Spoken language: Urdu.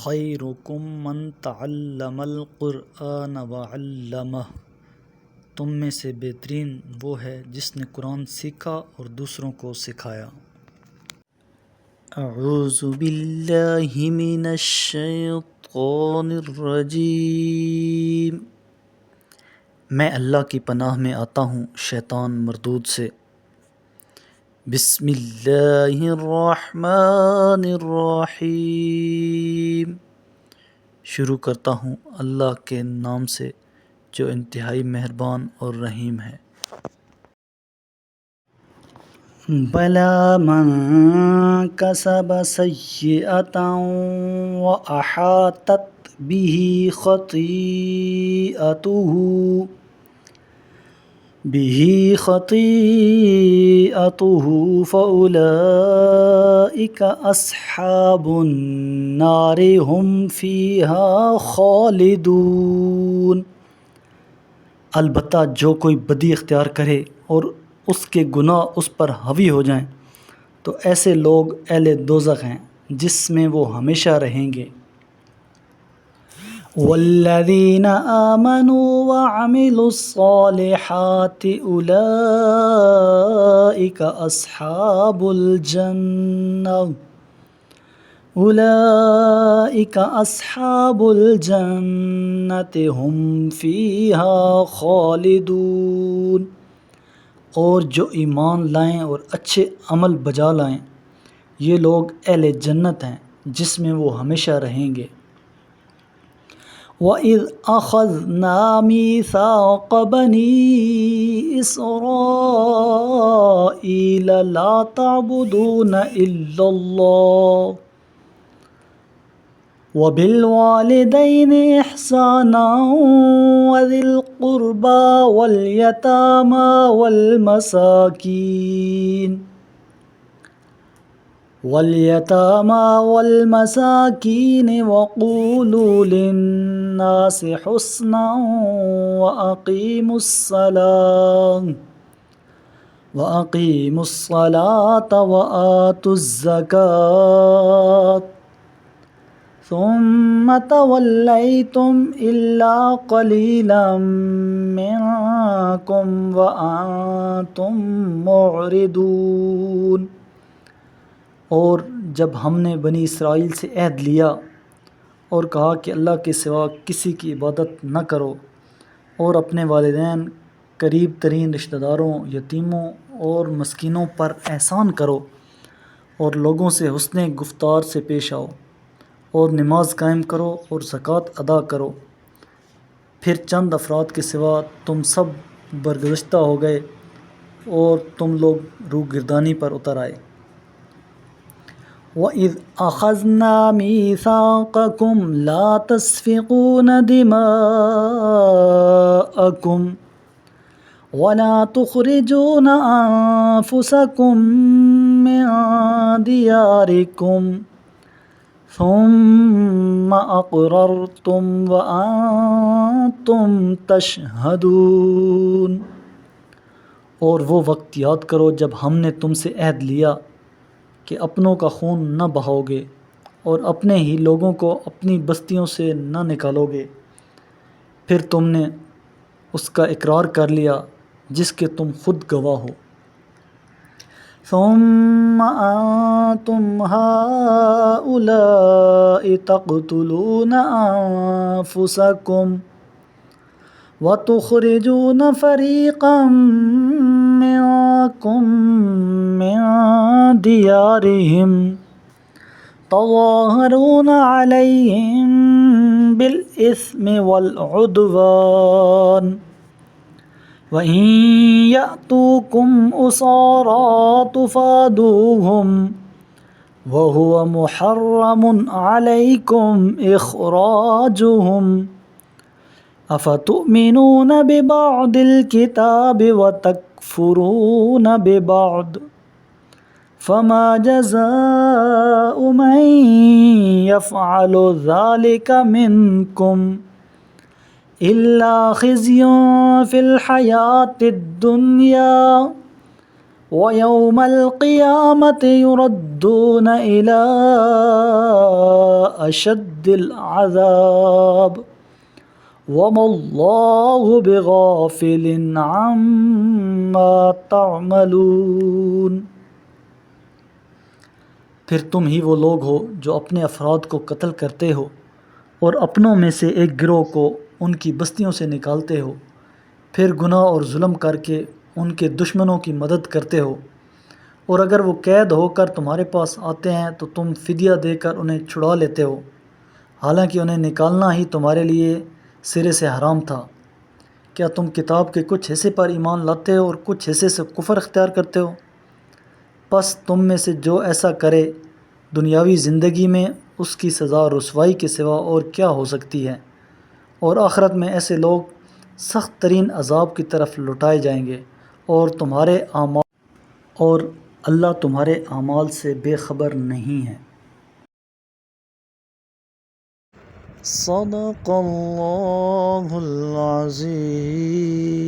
خیرکم من تعلم القرآن وعلمہ، تم میں سے بہترین وہ ہے جس نے قرآن سیکھا اور دوسروں کو سکھایا۔ اعوذ باللہ من الشیطان الرجیم، میں اللہ کی پناہ میں آتا ہوں شیطان مردود سے۔ بسم اللہ الرحمن الرحیم، شروع کرتا ہوں اللہ کے نام سے جو انتہائی مہربان اور رحیم ہے۔ بلا من کسب سیئۃ وأحاطت به خطیئته فأولئک اصحاب النار هم فیہا خالدون۔ البتہ جو کوئی بدی اختیار کرے اور اس کے گناہ اس پر حاوی ہو جائیں تو ایسے لوگ اہل دوزخ ہیں جس میں وہ ہمیشہ رہیں گے۔ والذین آمنوا وعملوا الصالحات اولئک اصحاب الجنۃ هم فیہا خالدون۔ اور جو ایمان لائیں اور اچھے عمل بجا لائیں یہ لوگ اہل جنت ہیں جس میں وہ ہمیشہ رہیں گے۔ وَإِذْ أَخَذْنَا مِيثَاقَ بَنِي إِسْرَائِيلَ لَا تَعْبُدُونَ إِلَّا اللَّهَ وَبِالْوَالِدَيْنِ إِحْسَانًا وَذِي الْقُرْبَى وَالْيَتَامَى وَالْمَسَاكِينِ وَقُولُوا لِلنَّاسِ حُسْنًا وَأَقِيمُوا الصَّلَاةَ وَآتُوا الزَّكَاةَ ثُمَّ تَوَلَّيْتُمْ إِلَّا قَلِيلًا مِّنكُمْ وَأَنتُم مُّعْرِضُونَ۔ اور جب ہم نے بنی اسرائیل سے عہد لیا اور کہا کہ اللہ کے سوا کسی کی عبادت نہ کرو اور اپنے والدین، قریب ترین رشتہ داروں، یتیموں اور مسکینوں پر احسان کرو اور لوگوں سے حسن گفتار سے پیش آؤ اور نماز قائم کرو اور زکوٰۃ ادا کرو، پھر چند افراد کے سوا تم سب برگزشتہ ہو گئے اور تم لوگ روگردانی پر اتر آئے۔ وَإِذْ أَخَذْنَا مِيثَاقَكُمْ لَا تَسْفِكُونَ دِمَاءَكُمْ وَلَا تُخْرِجُونَ أَنفُسَكُم مِّن دِيَارِكُمْ ثُمَّ أَقْرَرْتُمْ وَأَنتُمْ تَشْهَدُونَ۔ اور وہ وقت یاد کرو جب ہم نے تم سے عہد لیا کہ اپنوں کا خون نہ بہاؤ گے اور اپنے ہی لوگوں کو اپنی بستیوں سے نہ نکالو گے، پھر تم نے اس کا اقرار کر لیا جس کے تم خود گواہ ہو۔ ثم أنتم هؤلاء تقتلون أنفسكم وتخرجون فريقا منكم من ديارهم تظاهرون عليهم بالإثم والعدوان وَإِن يَأْتُوكُمْ أُسَارَىٰ تُفَادُوهُمْ وَهُوَ مُحَرَّمٌ عَلَيْكُمْ إِخْرَاجُهُمْ أَفَتُؤْمِنُونَ بِبَعْضِ الْكِتَابِ وَتَكْفُرُونَ بِبَعْضٍ فَمَا جَزَاءُ مَن يَفْعَلُ ذَلِكَ مِنكُمْ إِلَّا خِزْيٌ فِي الْحَيَاةِ الدُّنْيَا وَيَوْمَ الْقِيَامَةِ يُرَدُّونَ إِلَىٰ أَشَدِّ الْعَذَابِ وَمَا اللَّهُ بِغَافِلٍ عَمَّا تَعْمَلُونَ۔ پھر تم ہی وہ لوگ ہو جو اپنے افراد کو قتل کرتے ہو اور اپنوں میں سے ایک گروہ کو ان کی بستیوں سے نکالتے ہو، پھر گناہ اور ظلم کر کے ان کے دشمنوں کی مدد کرتے ہو، اور اگر وہ قید ہو کر تمہارے پاس آتے ہیں تو تم فدیہ دے کر انہیں چھڑا لیتے ہو، حالانکہ انہیں نکالنا ہی تمہارے لیے سرے سے حرام تھا۔ کیا تم کتاب کے کچھ حصے پر ایمان لاتے ہو اور کچھ حصے سے کفر اختیار کرتے ہو؟ پس تم میں سے جو ایسا کرے دنیاوی زندگی میں اس کی سزا رسوائی کے سوا اور کیا ہو سکتی ہے، اور آخرت میں ایسے لوگ سخت ترین عذاب کی طرف لٹائے جائیں گے، اور اللہ تمہارے اعمال سے بے خبر نہیں ہے۔ صدق اللہ العظیم۔